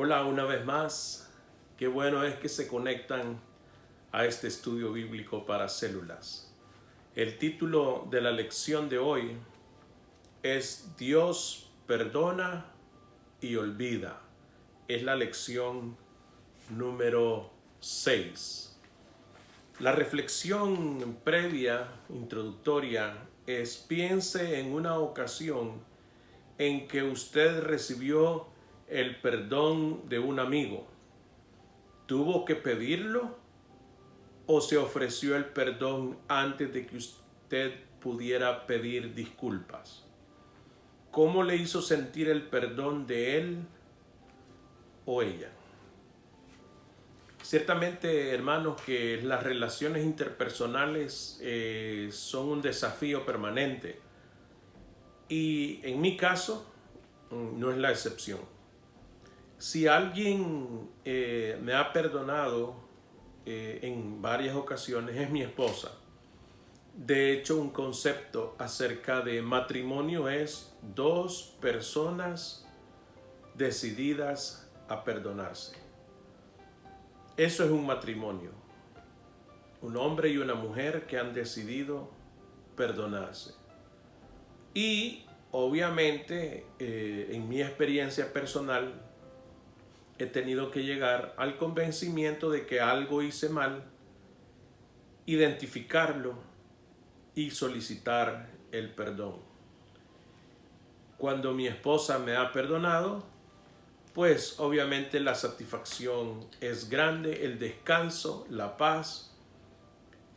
Hola una vez más, qué bueno es que se conectan a este estudio bíblico para células. El título de la lección de hoy es Dios perdona y olvida. Es la lección número 6. La reflexión previa, introductoria, es: piense en una ocasión en que usted recibió el perdón de un amigo. ¿Tuvo que pedirlo o se ofreció el perdón antes de que usted pudiera pedir disculpas? ¿Cómo le hizo sentir el perdón de él o ella? Ciertamente, hermanos, que las relaciones interpersonales son un desafío permanente, y en mi caso no es la excepción. Si alguien me ha perdonado en varias ocasiones, es mi esposa. De hecho, un concepto acerca de matrimonio es dos personas decididas a perdonarse. Eso es un matrimonio. Un hombre y una mujer que han decidido perdonarse. Y obviamente, en mi experiencia personal, he tenido que llegar al convencimiento de que algo hice mal, identificarlo y solicitar el perdón. Cuando mi esposa me ha perdonado, pues obviamente la satisfacción es grande, el descanso, la paz,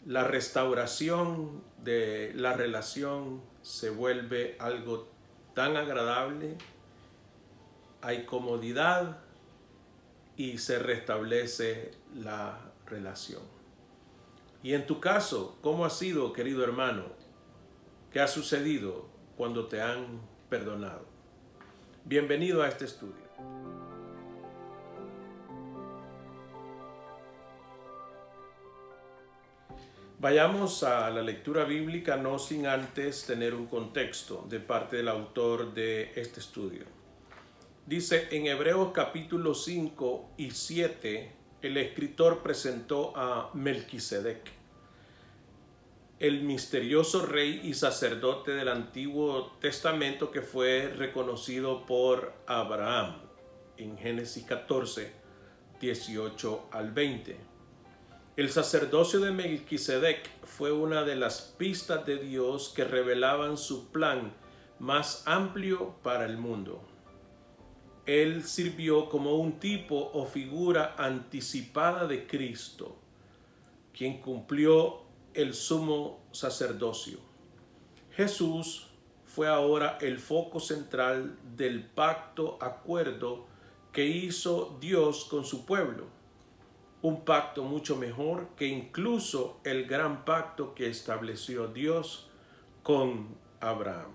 la restauración de la relación se vuelve algo tan agradable, hay comodidad y se restablece la relación. Y en tu caso, ¿cómo ha sido, querido hermano? ¿Qué ha sucedido cuando te han perdonado? Bienvenido a este estudio. Vayamos a la lectura bíblica, no sin antes tener un contexto de parte del autor de este estudio. Dice en Hebreos capítulo 5 y 7, el escritor presentó a Melquisedec, el misterioso rey y sacerdote del Antiguo Testamento que fue reconocido por Abraham en Génesis 14, 18 al 20. El sacerdocio de Melquisedec fue una de las pistas de Dios que revelaban su plan más amplio para el mundo. Él sirvió como un tipo o figura anticipada de Cristo, quien cumplió el sumo sacerdocio. Jesús fue ahora el foco central del acuerdo que hizo Dios con su pueblo. Un pacto mucho mejor que incluso el gran pacto que estableció Dios con Abraham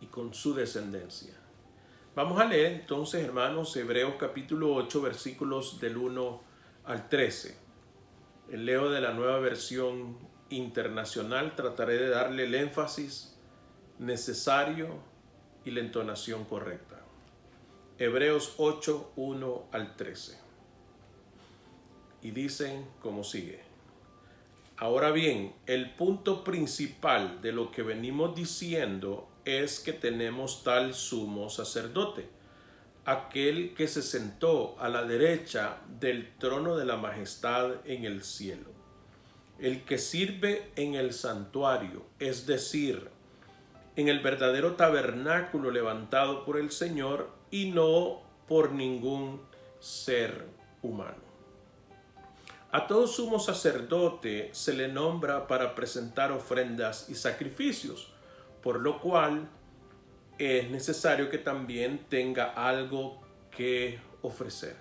y con su descendencia. Vamos a leer entonces, hermanos, Hebreos capítulo 8, versículos del 1 al 13. Leo de la Nueva Versión Internacional. Trataré de darle el énfasis necesario y la entonación correcta. Hebreos 8, 1 al 13. Y dicen como sigue: Ahora bien, el punto principal de lo que venimos diciendo es que tenemos tal sumo sacerdote, aquel que se sentó a la derecha del trono de la majestad en el cielo, el que sirve en el santuario, es decir, en el verdadero tabernáculo levantado por el Señor y no por ningún ser humano. A todo sumo sacerdote se le nombra para presentar ofrendas y sacrificios, por lo cual es necesario que también tenga algo que ofrecer.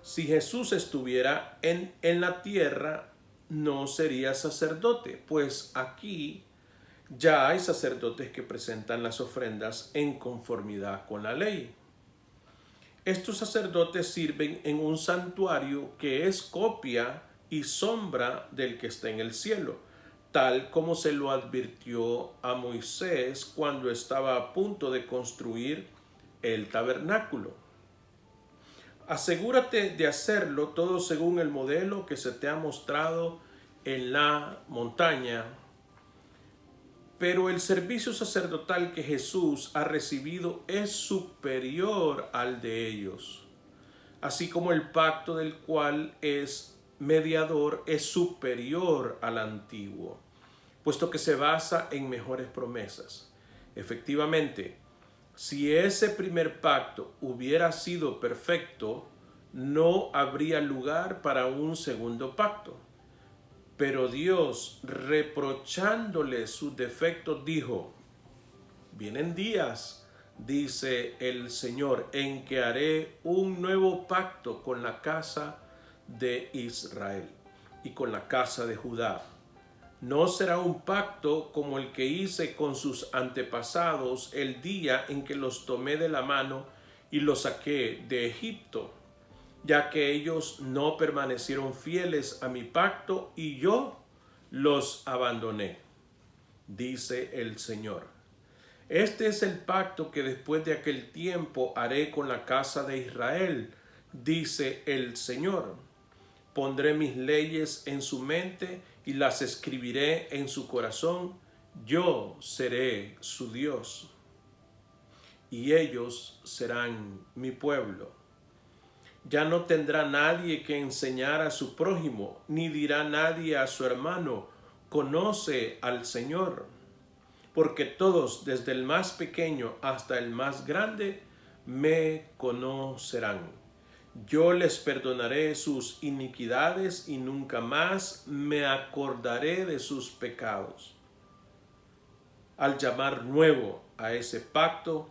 Si Jesús estuviera en la tierra, no sería sacerdote, pues aquí ya hay sacerdotes que presentan las ofrendas en conformidad con la ley. Estos sacerdotes sirven en un santuario que es copia y sombra del que está en el cielo, tal como se lo advirtió a Moisés cuando estaba a punto de construir el tabernáculo. Asegúrate de hacerlo todo según el modelo que se te ha mostrado en la montaña. Pero el servicio sacerdotal que Jesús ha recibido es superior al de ellos, así como el pacto del cual es mediador es superior al antiguo, puesto que se basa en mejores promesas. Efectivamente, si ese primer pacto hubiera sido perfecto, no habría lugar para un segundo pacto. Pero Dios, reprochándole sus defectos, dijo: vienen días, dice el Señor, en que haré un nuevo pacto con la casa de Israel y con la casa de Judá. No será un pacto como el que hice con sus antepasados el día en que los tomé de la mano y los saqué de Egipto, ya que ellos no permanecieron fieles a mi pacto y yo los abandoné, dice el Señor. Este es el pacto que después de aquel tiempo haré con la casa de Israel, dice el Señor. Pondré mis leyes en su mente y las escribiré en su corazón. Yo seré su Dios y ellos serán mi pueblo. Ya no tendrá nadie que enseñar a su prójimo, ni dirá nadie a su hermano: conoce al Señor, porque todos, desde el más pequeño hasta el más grande, me conocerán. Yo les perdonaré sus iniquidades y nunca más me acordaré de sus pecados. Al llamar nuevo a ese pacto,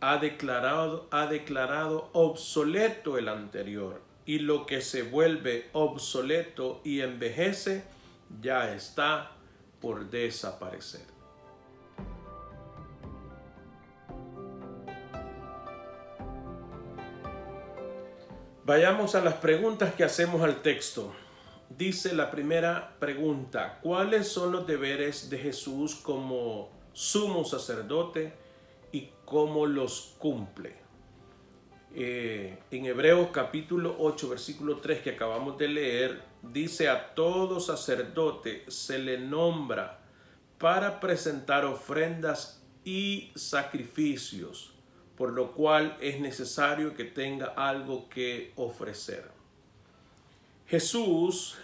ha declarado obsoleto el anterior, y lo que se vuelve obsoleto y envejece ya está por desaparecer. Vayamos a las preguntas que hacemos al texto. Dice la primera pregunta: ¿cuáles son los deberes de Jesús como sumo sacerdote y cómo los cumple? En Hebreos capítulo 8, versículo 3 que acabamos de leer, dice: a todo sacerdote se le nombra para presentar ofrendas y sacrificios, por lo cual es necesario que tenga algo que ofrecer. Jesús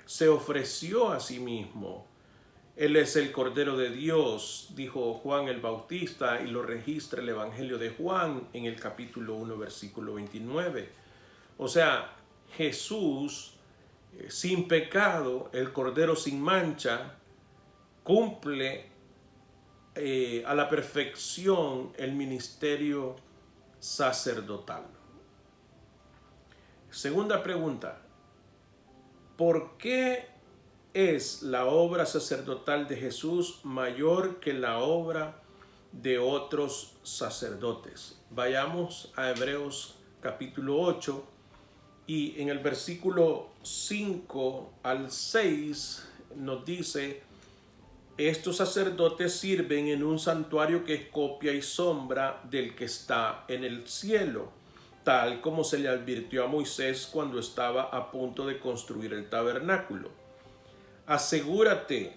se ofreció a sí mismo. Él es el Cordero de Dios, dijo Juan el Bautista, y lo registra el Evangelio de Juan en el capítulo 1, versículo 29. O sea, Jesús, sin pecado, el Cordero sin mancha, cumple a la perfección el ministerio sacerdotal. Segunda pregunta: ¿por qué es la obra sacerdotal de Jesús mayor que la obra de otros sacerdotes? Vayamos a Hebreos capítulo 8 y en el versículo 5 al 6 nos dice: estos sacerdotes sirven en un santuario que es copia y sombra del que está en el cielo, tal como se le advirtió a Moisés cuando estaba a punto de construir el tabernáculo. Asegúrate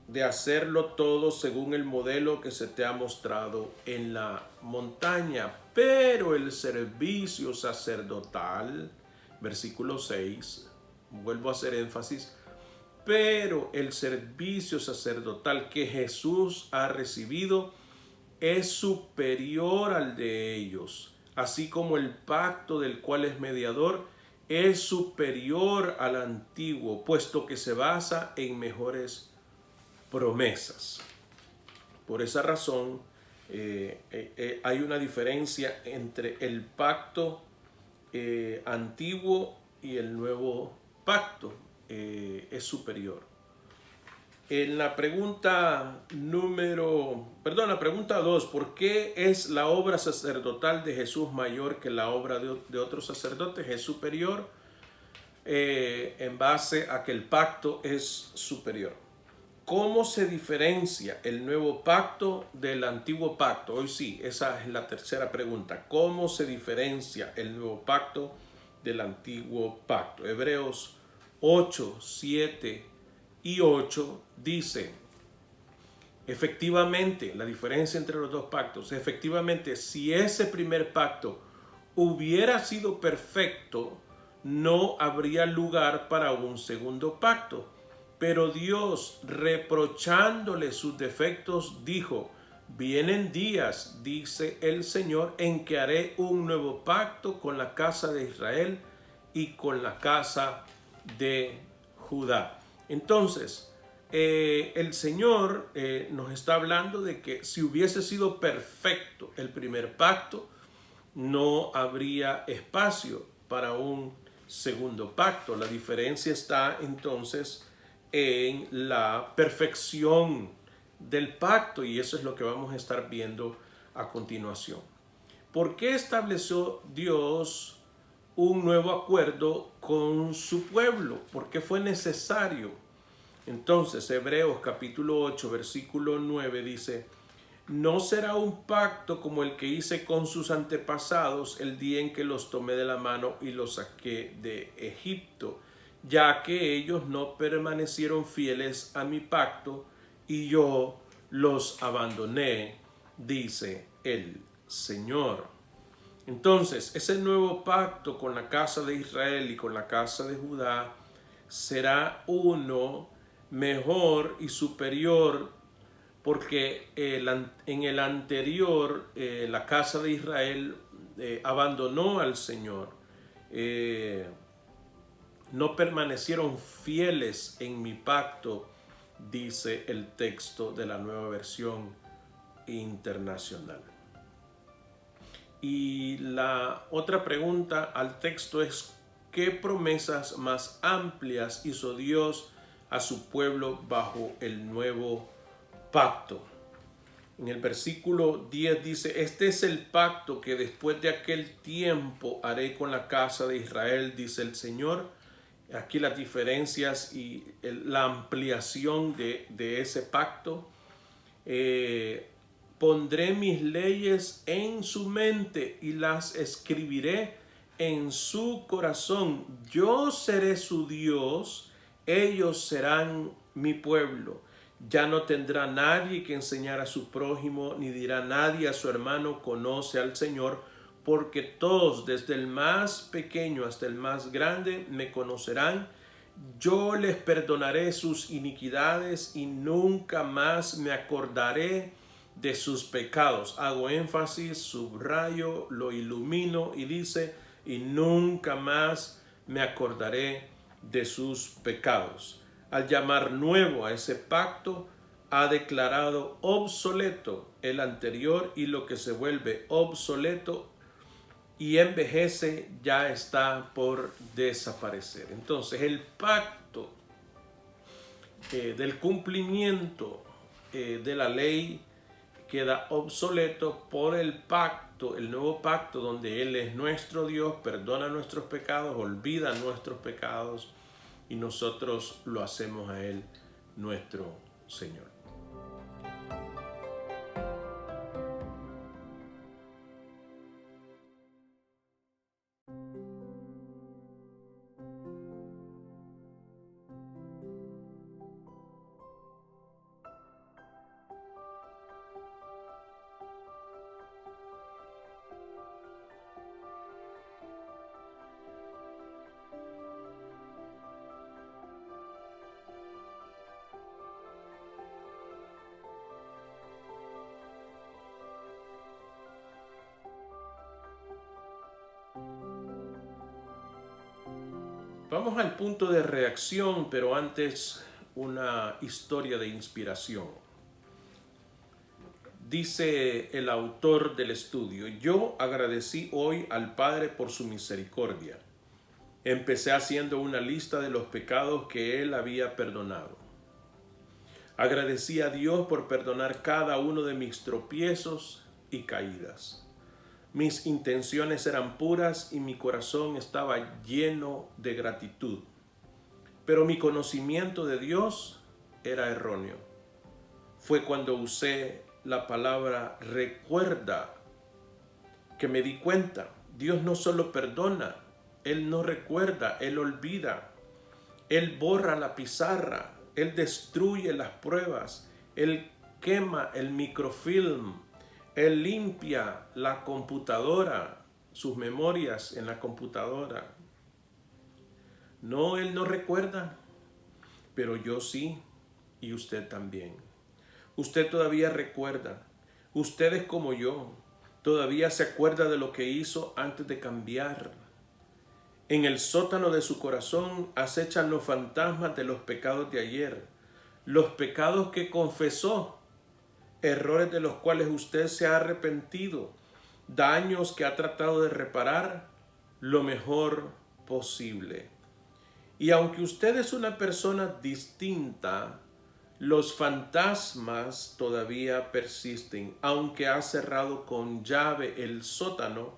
de hacerlo todo según el modelo que se te ha mostrado en la montaña. Pero el servicio sacerdotal, versículo 6, vuelvo a hacer énfasis, pero el servicio sacerdotal que Jesús ha recibido es superior al de ellos, así como el pacto del cual es mediador es superior al antiguo, puesto que se basa en mejores promesas. Por esa razón, hay una diferencia entre el pacto antiguo y el nuevo pacto. Es superior. En la pregunta la pregunta 2, ¿por qué es la obra sacerdotal de Jesús mayor que la obra de otros sacerdotes? Es superior en base a que el pacto es superior. ¿Cómo se diferencia el nuevo pacto del antiguo pacto? Hoy sí, esa es la tercera pregunta. ¿Cómo se diferencia el nuevo pacto del antiguo pacto? Hebreos 8, 7 y 8 dice, efectivamente, la diferencia entre los dos pactos, efectivamente, si ese primer pacto hubiera sido perfecto, no habría lugar para un segundo pacto. Pero Dios, reprochándole sus defectos, dijo, vienen días, dice el Señor, en que haré un nuevo pacto con la casa de Israel y con la casa de Judá. Entonces, el Señor nos está hablando de que si hubiese sido perfecto el primer pacto, no habría espacio para un segundo pacto. La diferencia está entonces en la perfección del pacto, y eso es lo que vamos a estar viendo a continuación. ¿Por qué estableció Dios un nuevo acuerdo con su pueblo? ¿Por qué fue necesario? Entonces, Hebreos capítulo 8, versículo 9 dice, no será un pacto como el que hice con sus antepasados el día en que los tomé de la mano y los saqué de Egipto, ya que ellos no permanecieron fieles a mi pacto y yo los abandoné, dice el Señor. Entonces, ese nuevo pacto con la casa de Israel y con la casa de Judá será uno mejor y superior, porque en el anterior la casa de Israel abandonó al Señor, no permanecieron fieles en mi pacto, dice el texto de la Nueva Versión Internacional. Y la otra pregunta al texto es, ¿qué promesas más amplias hizo Dios a su pueblo bajo el nuevo pacto? En el versículo 10 dice, este es el pacto que después de aquel tiempo haré con la casa de Israel, dice el Señor. Aquí las diferencias y la ampliación de ese pacto. Pondré mis leyes en su mente y las escribiré en su corazón. Yo seré su Dios, ellos serán mi pueblo. Ya no tendrá nadie que enseñar a su prójimo, ni dirá nadie a su hermano, conoce al Señor, porque todos, desde el más pequeño hasta el más grande, me conocerán. Yo les perdonaré sus iniquidades y nunca más me acordaré de sus pecados. Hago énfasis, subrayo, lo ilumino y dice, y nunca más me acordaré de sus pecados. Al llamar nuevo a ese pacto, ha declarado obsoleto el anterior, y lo que se vuelve obsoleto y envejece ya está por desaparecer. Entonces el pacto del cumplimiento de la ley queda obsoleto por el pacto, el nuevo pacto, donde Él es nuestro Dios, perdona nuestros pecados, olvida nuestros pecados, y nosotros lo hacemos a Él nuestro Señor. Vamos al punto de reacción, pero antes una historia de inspiración. Dice el autor del estudio, yo agradecí hoy al Padre por su misericordia. Empecé haciendo una lista de los pecados que Él había perdonado. Agradecí a Dios por perdonar cada uno de mis tropiezos y caídas. Mis intenciones eran puras y mi corazón estaba lleno de gratitud. Pero mi conocimiento de Dios era erróneo. Fue cuando usé la palabra recuerda que me di cuenta. Dios no solo perdona, Él no recuerda, Él olvida. Él borra la pizarra, Él destruye las pruebas, Él quema el microfilm, Él limpia la computadora, sus memorias en la computadora. No, Él no recuerda, pero yo sí, y usted también. Usted todavía recuerda, usted es como yo, todavía se acuerda de lo que hizo antes de cambiar. En el sótano de su corazón acechan los fantasmas de los pecados de ayer, los pecados que confesó, errores de los cuales usted se ha arrepentido, daños que ha tratado de reparar lo mejor posible. Y aunque usted es una persona distinta, los fantasmas todavía persisten. Aunque ha cerrado con llave el sótano,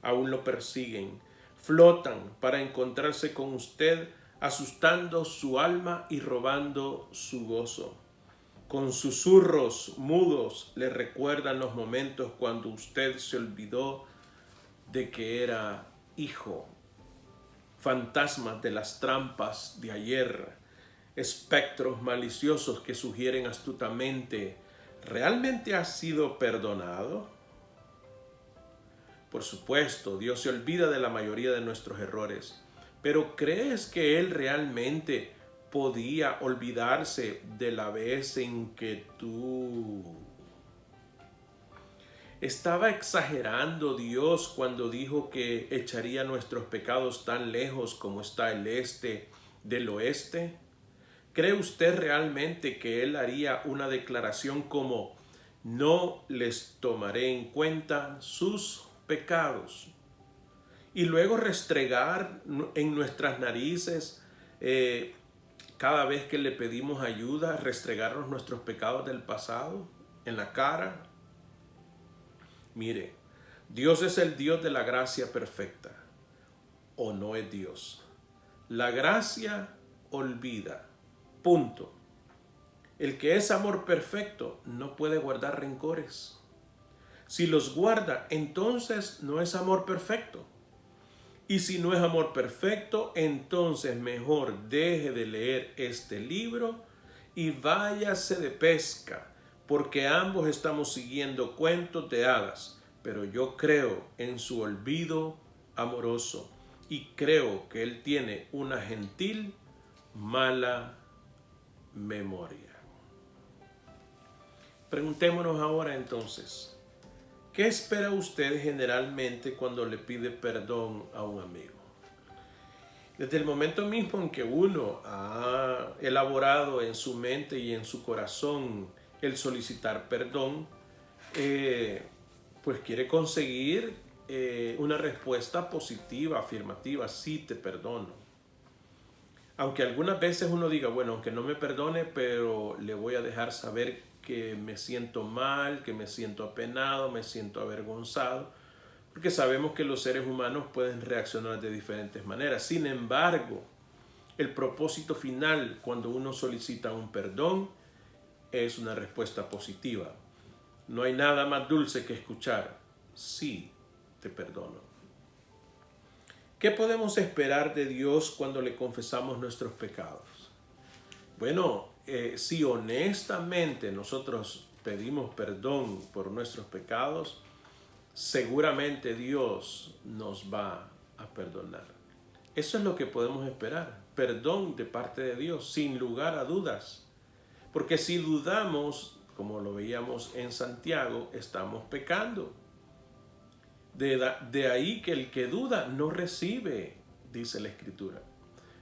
aún lo persiguen. Flotan para encontrarse con usted, asustando su alma y robando su gozo. Con susurros mudos le recuerdan los momentos cuando usted se olvidó de que era hijo. Fantasmas de las trampas de ayer, espectros maliciosos que sugieren astutamente, ¿realmente has sido perdonado? Por supuesto, Dios se olvida de la mayoría de nuestros errores, pero ¿crees que Él realmente podía olvidarse de la vez en que tú... ¿Estaba exagerando Dios cuando dijo que echaría nuestros pecados tan lejos como está el este del oeste? ¿Cree usted realmente que Él haría una declaración como no les tomaré en cuenta sus pecados? Y luego restregar en nuestras narices cada vez que le pedimos ayuda, restregarnos nuestros pecados del pasado en la cara. Mire, Dios es el Dios de la gracia perfecta, ¿o no es Dios? La gracia olvida, punto. El que es amor perfecto no puede guardar rencores. Si los guarda, entonces no es amor perfecto. Y si no es amor perfecto, entonces mejor deje de leer este libro y váyase de pesca, porque ambos estamos siguiendo cuentos de hadas, pero yo creo en su olvido amoroso y creo que Él tiene una gentil mala memoria. Preguntémonos ahora entonces, ¿qué espera usted generalmente cuando le pide perdón a un amigo? Desde el momento mismo en que uno ha elaborado en su mente y en su corazón el solicitar perdón, pues quiere conseguir una respuesta positiva, afirmativa, sí te perdono. Aunque algunas veces uno diga, bueno, aunque no me perdone, pero le voy a dejar saber que me siento mal, que me siento apenado, me siento avergonzado, porque sabemos que los seres humanos pueden reaccionar de diferentes maneras. Sin embargo, el propósito final cuando uno solicita un perdón es una respuesta positiva. No hay nada más dulce que escuchar, sí, te perdono. ¿Qué podemos esperar de Dios cuando le confesamos nuestros pecados? Bueno, si honestamente nosotros pedimos perdón por nuestros pecados, seguramente Dios nos va a perdonar. Eso es lo que podemos esperar, perdón de parte de Dios, sin lugar a dudas. Porque si dudamos, como lo veíamos en Santiago, estamos pecando. De ahí que el que duda no recibe, dice la Escritura.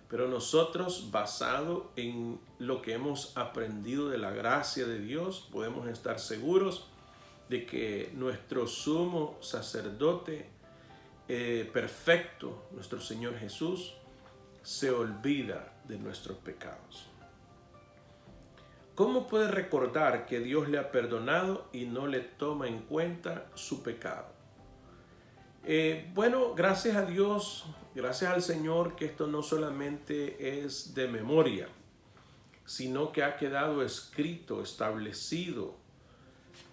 Pero nosotros, basado en lo que hemos aprendido de la gracia de Dios, podemos estar seguros de que nuestro sumo sacerdote perfecto, nuestro Señor Jesús, se olvida de nuestros pecados. ¿Cómo puede recordar que Dios le ha perdonado y no le toma en cuenta su pecado? Bueno, gracias a Dios, gracias al Señor, que esto no solamente es de memoria, sino que ha quedado escrito, establecido.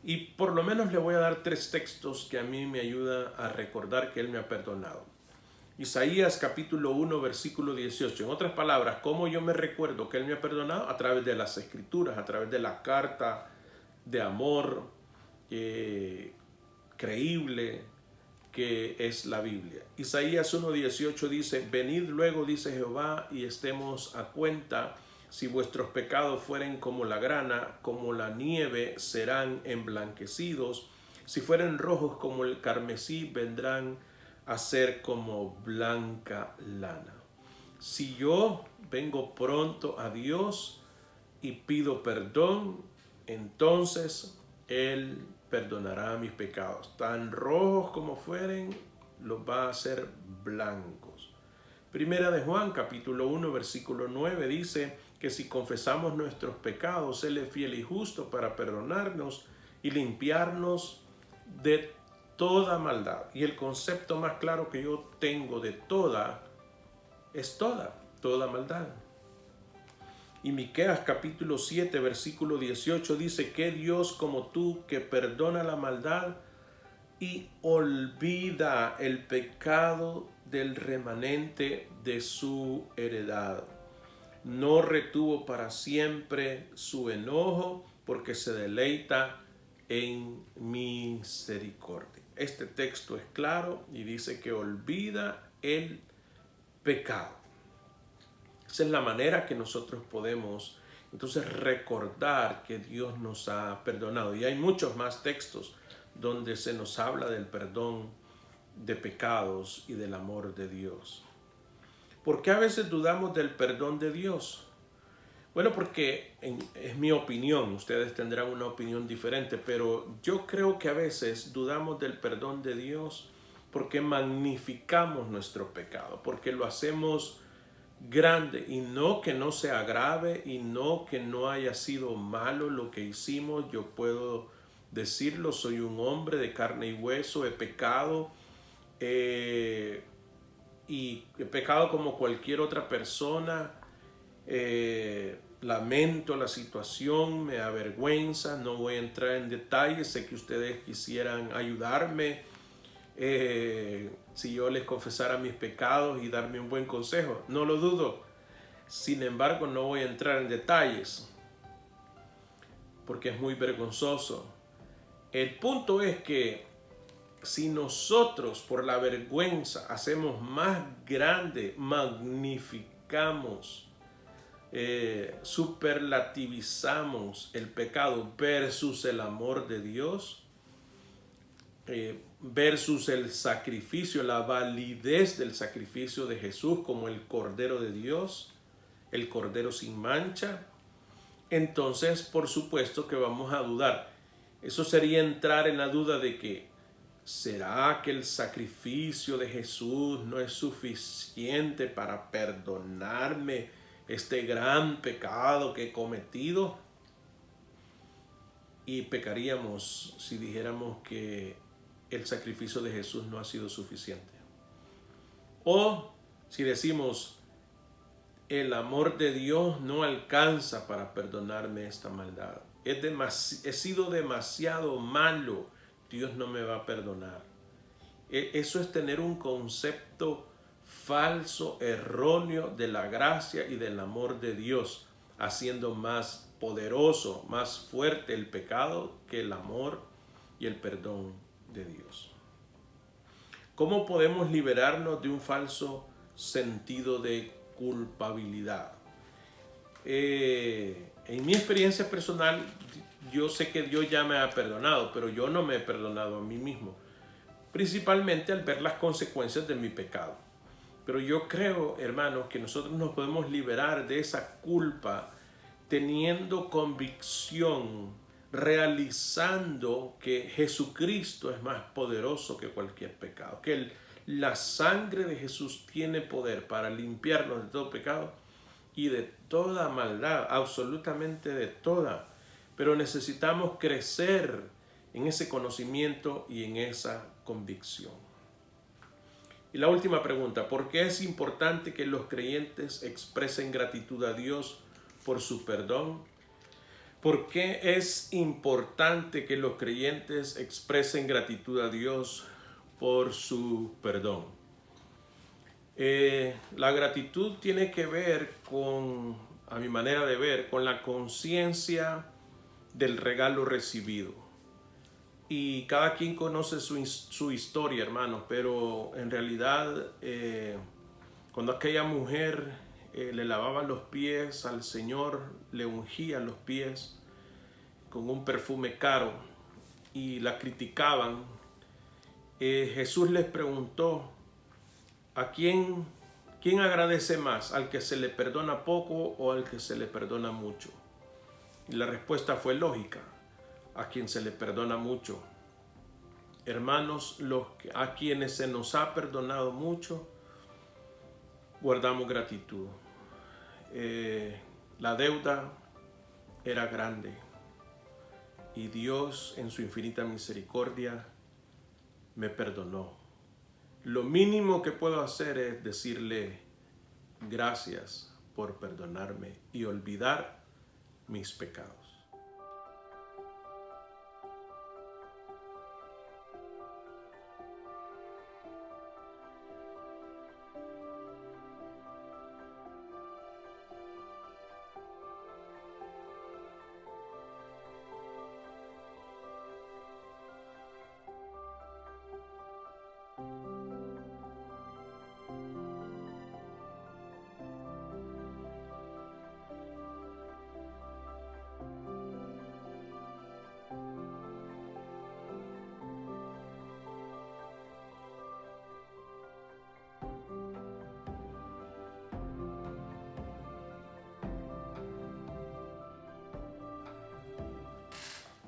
Y por lo menos le voy a dar 3 textos que a mí me ayudan a recordar que Él me ha perdonado. Isaías capítulo 1, versículo 18. En otras palabras, ¿cómo yo me recuerdo que Él me ha perdonado? A través de las Escrituras, a través de la carta de amor creíble que es la Biblia. Isaías 1, 18 dice: venid luego, dice Jehová, y estemos a cuenta. Si vuestros pecados fueren como la grana, como la nieve, serán emblanquecidos. Si fueren rojos como el carmesí, vendrán a ser como blanca lana. Si yo vengo pronto a Dios y pido perdón, entonces Él perdonará mis pecados. Tan rojos como fueren, los va a hacer blancos. Primera de Juan, capítulo 1, versículo 9, dice que si confesamos nuestros pecados, Él es fiel y justo para perdonarnos y limpiarnos de toda maldad. Y el concepto más claro que yo tengo de toda es toda maldad. Y Miqueas capítulo 7, versículo 18 dice: que Dios como tú, que perdona la maldad y olvida el pecado del remanente de su heredad. No retuvo para siempre su enojo, porque se deleita en misericordia. Este texto es claro y dice que olvida el pecado. Esa es la manera que nosotros podemos entonces recordar que Dios nos ha perdonado. Y hay muchos más textos donde se nos habla del perdón de pecados y del amor de Dios. ¿Por qué a veces dudamos del perdón de Dios? Bueno, porque es mi opinión, ustedes tendrán una opinión diferente, pero yo creo que a veces dudamos del perdón de Dios porque magnificamos nuestro pecado, porque lo hacemos grande, y no que no sea grave y no que no haya sido malo lo que hicimos. Yo puedo decirlo, soy un hombre de carne y hueso, he pecado y he pecado como cualquier otra persona. Lamento la situación, me avergüenza, no voy a entrar en detalles, sé que ustedes quisieran ayudarme si yo les confesara mis pecados y darme un buen consejo, no lo dudo. Sin embargo, no voy a entrar en detalles porque es muy vergonzoso. El punto es que si nosotros por la vergüenza hacemos más grande, magnificamos, superlativizamos el pecado versus el amor de Dios, versus el sacrificio, la validez del sacrificio de Jesús como el Cordero de Dios, el Cordero sin mancha, entonces por supuesto que vamos a dudar. Eso sería entrar en la duda de que ¿será que el sacrificio de Jesús no es suficiente para perdonarme este gran pecado que he cometido? Y pecaríamos si dijéramos que el sacrificio de Jesús no ha sido suficiente. O si decimos, el amor de Dios no alcanza para perdonarme esta maldad. He sido demasiado malo, Dios no me va a perdonar. Eso es tener un concepto falso, erróneo de la gracia y del amor de Dios, haciendo más poderoso, más fuerte el pecado que el amor y el perdón de Dios. ¿Cómo podemos liberarnos de un falso sentido de culpabilidad? En mi experiencia personal, yo sé que Dios ya me ha perdonado, pero yo no me he perdonado a mí mismo, principalmente al ver las consecuencias de mi pecado. Pero yo creo, hermanos, que nosotros nos podemos liberar de esa culpa teniendo convicción, realizando que Jesucristo es más poderoso que cualquier pecado, que la sangre de Jesús tiene poder para limpiarnos de todo pecado y de toda maldad, absolutamente de toda. Pero necesitamos crecer en ese conocimiento y en esa convicción. Y la última pregunta: ¿por qué es importante que los creyentes expresen gratitud a Dios por su perdón? ¿Por qué es importante que los creyentes expresen gratitud a Dios por su perdón? La gratitud tiene que ver con, a mi manera de ver, con la conciencia del regalo recibido. Y cada quien conoce su historia, hermanos, pero en realidad cuando aquella mujer le lavaba los pies al Señor, le ungía los pies con un perfume caro y la criticaban, Jesús les preguntó, ¿a quién agradece más? ¿Al que se le perdona poco o al que se le perdona mucho? Y la respuesta fue lógica, a quien se le perdona mucho. Hermanos, a quienes se nos ha perdonado mucho, guardamos gratitud. La deuda era grande y Dios en su infinita misericordia me perdonó. Lo mínimo que puedo hacer es decirle gracias por perdonarme y olvidar mis pecados.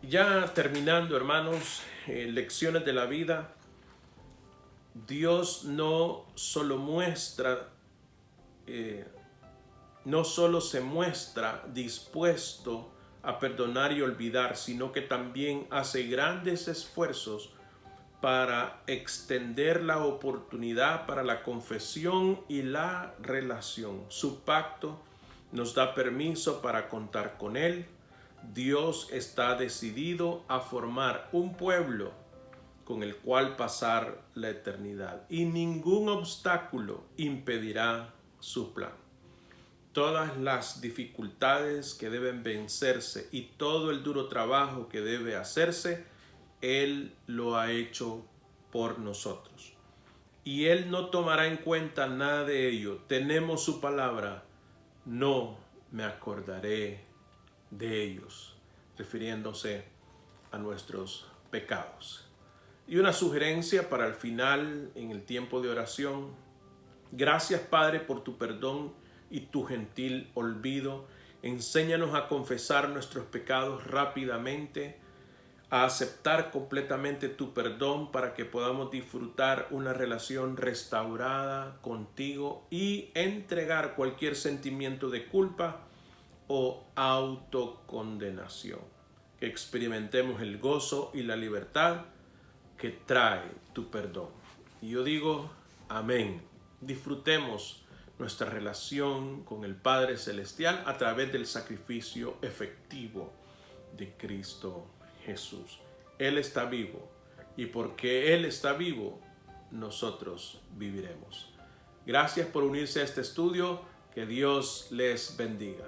Ya terminando, hermanos, lecciones de la vida, Dios no solo se muestra dispuesto a perdonar y olvidar, sino que también hace grandes esfuerzos para extender la oportunidad para la confesión y la relación. Su pacto nos da permiso para contar con Él. Dios está decidido a formar un pueblo con el cual pasar la eternidad y ningún obstáculo impedirá su plan. Todas las dificultades que deben vencerse y todo el duro trabajo que debe hacerse, Él lo ha hecho por nosotros. Y Él no tomará en cuenta nada de ello. Tenemos su palabra, no me acordaré de ellos, refiriéndose a nuestros pecados. Y una sugerencia para el final, en el tiempo de oración. Gracias, Padre, por tu perdón y tu gentil olvido. Enséñanos a confesar nuestros pecados rápidamente, a aceptar completamente tu perdón para que podamos disfrutar una relación restaurada contigo y entregar cualquier sentimiento de culpa o autocondenación. Que experimentemos el gozo y la libertad que trae tu perdón. Y yo digo, amén. Disfrutemos nuestra relación con el Padre Celestial a través del sacrificio efectivo de Cristo Jesús. Él está vivo y porque Él está vivo, nosotros viviremos. Gracias por unirse a este estudio. Que Dios les bendiga.